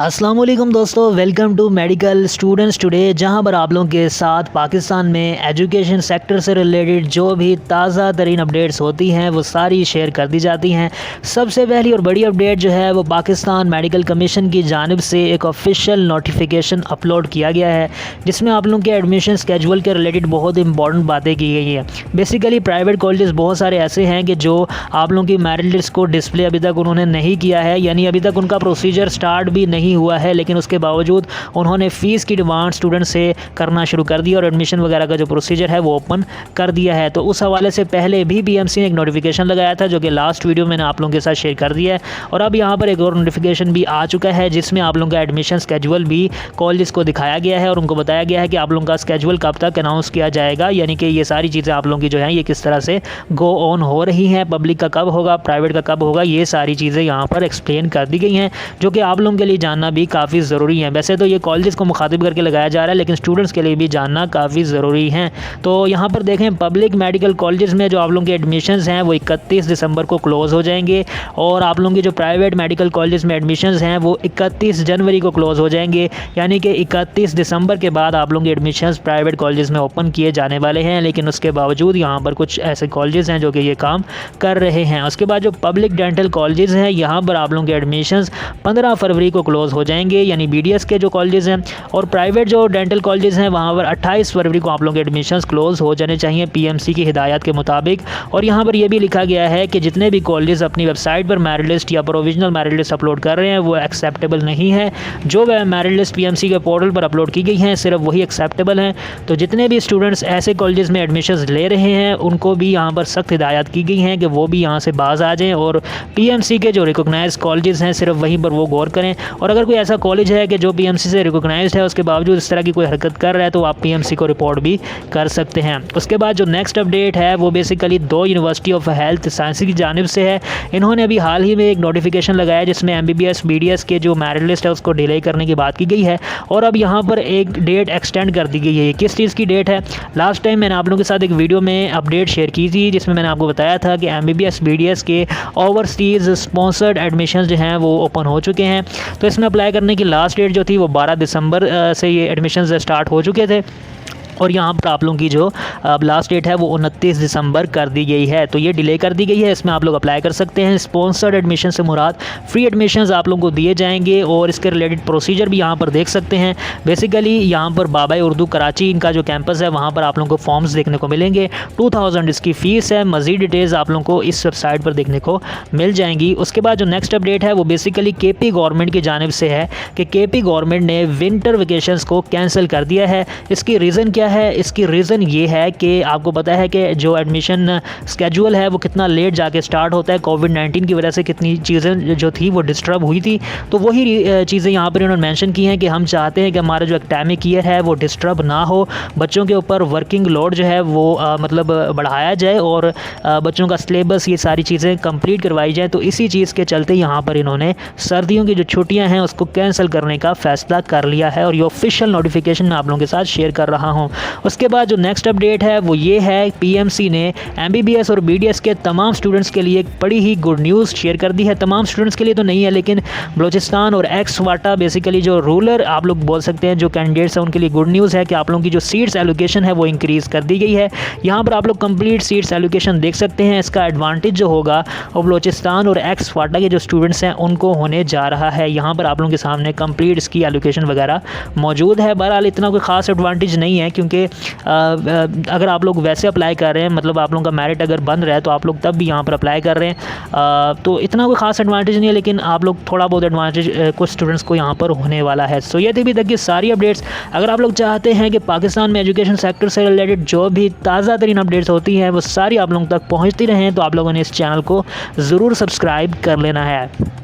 अस्सलाम वालेकुम दोस्तों, welcome to medical students today, जहां पर आप लोगों के साथ पाकिस्तान में एजुकेशन सेक्टर से रिलेटेड जो भी ताज़ा तरीन अपडेट्स होती हैं वो सारी शेयर कर दी जाती हैं। सबसे पहली और बड़ी अपडेट जो है वो पाकिस्तान मेडिकल कमीशन की जानिब से एक ऑफिशियल नोटिफिकेशन अपलोड किया गया है, जिसमें आप लोगों के एडमिशन स्केजुअल के रिलेटेड बहुत इंपॉर्टेंट बातें की गई हैं। बेसिकली प्राइवेट कॉलेजेस बहुत सारे ऐसे हैं कि जो आप लोगों की मेरिट लिस्ट को डिस्प्ले अभी तक उन्होंने नहीं किया है, यानी अभी तक उनका प्रोसीजर स्टार्ट भी नहीं हुआ है, लेकिन उसके बावजूद उन्होंने फ़ीस की डिमांड स्टूडेंट से करना शुरू कर दिया और एडमिशन वगैरह का जो प्रोसीजर है वो ओपन कर दिया है। तो उस हवाले से पहले भी पीएमसी ने एक नोटिफिकेशन लगाया था, जो कि लास्ट वीडियो मैंने आप लोगों के साथ शेयर कर दिया है, और अब यहाँ पर एक और नोटिफिकेशन भी आ चुका है, जिसमें आप लोगों का एडमिशन स्केजुअल भी कॉलेज को दिखाया गया है और उनको बताया गया है कि आप लोगों का स्केजुअल कब तक अनाउंस किया जाएगा, यानी कि ये सारी चीज़ें आप लोगों की जो है ये किस तरह से गो ऑन हो रही हैं, पब्लिक का कब होगा, प्राइवेट का कब होगा, ये सारी चीज़ें यहाँ पर एक्सप्लेन कर दी गई हैं, जो कि आप लोगों के लिए जानना भी काफ़ी ज़रूरी है। वैसे तो ये कॉलेजेस को मुखातिब करके लगाया जा रहा है, लेकिन स्टूडेंट्स के लिए भी जानना काफ़ी ज़रूरी है। तो यहाँ पर देखें, पब्लिक मेडिकल कॉलेजेस में जो आप लोगों के एडमिशन्स हैं वो 31 दिसंबर को क्लोज़ हो जाएंगे, और आप लोगों के जो प्राइवेट मेडिकल कॉलेजेस में एडमिशन्स हैं वो 31 जनवरी को क्लोज़ हो जाएंगे, यानी कि 31 दिसंबर के बाद आप लोगों के एडमिशन्स प्राइवेट कॉलेजेस में ओपन किए जाने वाले हैं। लेकिन उसके बावजूद यहाँ पर कुछ ऐसे कॉलेजेस हैं जो कि ये काम कर रहे हैं। उसके बाद जो पब्लिक डेंटल कॉलेजेस हैं, यहाँ पर आप लोगों के एडमिशन्स 15 फरवरी को क्लोज़ हो जाएंगे, यानी बीडीएस के जो कॉलेजेस हैं, और प्राइवेट जो डेंटल कॉलेजेस हैं वहाँ पर 28 फरवरी को आप लोगों के एडमिशन्स क्लोज़ हो जाने चाहिए पीएमसी की हिदायत के मुताबिक। और यहाँ पर यह भी लिखा गया है कि जितने भी कॉलेजेस अपनी वेबसाइट पर मेरिट लिस्ट या प्रोविजनल मेरिट लिस्ट अपलोड कर रहे हैं वो एक्सेप्टेबल नहीं है। जो मेरिट लिस्ट पीएमसी के पोर्टल पर अपलोड की गई हैं सिर्फ वही एक्सेप्टेबल हैं। तो जितने भी स्टूडेंट्स ऐसे कॉलेजेस में एडमिशन्स ले रहे हैं उनको भी यहाँ पर सख्त हिदायत की गई हैं कि वो भी यहाँ से बाज आ जाएँ और पीएमसी के जो रिकॉग्नाइज कॉलेजेस हैं सिर्फ वहीं पर वो गौर करें। और अगर कोई ऐसा कॉलेज है कि जो पीएमसी से रिकॉग्नाइज्ड है, उसके बावजूद इस तरह की कोई हरकत कर रहा है, तो आप पीएमसी को रिपोर्ट भी कर सकते हैं। उसके बाद जो नेक्स्ट अपडेट है वो basically 2 university of health science की जानिब से है। इन्होंने अभी हाल ही में एक नोटिफिकेशन लगाया जिसमें एमबीबीएस बीडीएस के जो मेरिट लिस्ट है उसको डिले करने की बात की गई है, और अब यहाँ पर एक डेट एक्सटेंड कर दी गई है। किस चीज़ की डेट है? लास्ट टाइम मैंने आप लोगों के साथ एक वीडियो में अपडेट शेयर की थी, जिसमें मैंने आपको बताया था कि एमबीबीएस बीडीएस के ओवरसीज़ स्पॉन्सर्ड एडमिशन जो हैं वो ओपन हो चुके हैं। तो इसमें अप्लाई करने की लास्ट डेट जो थी वो 12 दिसंबर से ये एडमिशन्स स्टार्ट हो चुके थे, और यहाँ पर आप लोगों की जो लास्ट डेट है वो 29 दिसंबर कर दी गई है। तो ये डिले कर दी गई है, इसमें आप लोग अप्लाई कर सकते हैं। स्पॉन्सर्ड एडमिशन से मुराद फ्री एडमिशन्स आप लोगों को दिए जाएंगे, और इसके रिलेटेड प्रोसीजर भी यहाँ पर देख सकते हैं। बेसिकली यहाँ पर बाबा उर्दू कराची इनका जो कैंपस है वहाँ पर आप लोगों को फॉर्म्स देखने को मिलेंगे। 2000 इसकी फ़ीस है। मज़ीद डिटेल्स आप लोगों को इस वेबसाइट पर देखने को मिल जाएंगी। उसके बाद जो नेक्स्ट अपडेट है वो बेसिकली केपी गवर्नमेंट की जानिब से है कि केपी गवर्नमेंट ने विंटर वेकेशंस को कैंसिल कर दिया है। इसकी रीज़न क्या है? इसकी रीज़न ये है कि आपको पता है कि जो एडमिशन स्केजुअल है वो कितना लेट जाके स्टार्ट होता है। कोविड-19 की वजह से कितनी चीज़ें जो थी वो डिस्टर्ब हुई थी, तो वही चीज़ें यहाँ पर इन्होंने मेंशन की हैं कि हम चाहते हैं कि हमारा जो एकेडमिक ईयर है वो डिस्टर्ब ना हो, बच्चों के ऊपर वर्किंग लोड जो है वो मतलब बढ़ाया जाए, और बच्चों का सिलेबस ये सारी चीज़ें कंप्लीट करवाई जाए। तो इसी चीज़ के चलते यहाँ पर इन्होंने सर्दियों की जो छुट्टियाँ हैं उसको कैंसिल करने का फ़ैसला कर लिया है, और ये ऑफिशियल नोटिफिकेशन मैं आप लोगों के साथ शेयर कर रहा हूँ। उसके बाद जो नेक्स्ट अपडेट है वो ये है, पीएमसी ने एमबीबीएस और बीडीएस के तमाम स्टूडेंट्स के लिए एक बड़ी ही गुड न्यूज़ शेयर कर दी है। तमाम स्टूडेंट्स के लिए तो नहीं है, लेकिन बलूचिस्तान और एक्स वाटा बेसिकली जो रूरल आप लोग बोल सकते हैं जो कैंडिडेट्स हैं उनके लिए गुड न्यूज़ है कि आप लोगों की जो सीट्स एलोकेशन है वो इंक्रीज़ कर दी गई है। यहाँ पर आप लोग कंप्लीट सीट्स एलोकेशन देख सकते हैं। इसका एडवांटेज जो होगा वो बलूचिस्तान और एक्स वाटा के जो स्टूडेंट्स हैं उनको होने जा रहा है। यहाँ पर आप लोगों के सामने कंप्लीट इसकी एलोकेशन वगैरह मौजूद है। बहरहाल इतना कोई ख़ास एडवांटेज नहीं है, क्योंकि अगर आप लोग वैसे अप्लाई कर रहे हैं, मतलब आप लोगों का मेरिट अगर बन रहा है तो आप लोग तब भी यहाँ पर अप्लाई कर रहे हैं, तो इतना कोई ख़ास एडवांटेज नहीं है, लेकिन आप लोग थोड़ा बहुत एडवांटेज कुछ स्टूडेंट्स को यहाँ पर होने वाला है। सो ये थी अभी तक की सारी अपडेट्स। अगर आप लोग चाहते हैं कि पाकिस्तान में एजुकेशन सेक्टर से रिलेटेड जो भी ताज़ा तरीन अपडेट्स होती हैं वो सारी आप लोगों तक पहुँचती रहें, तो आप लोगों ने इस चैनल को ज़रूर सब्सक्राइब कर लेना है।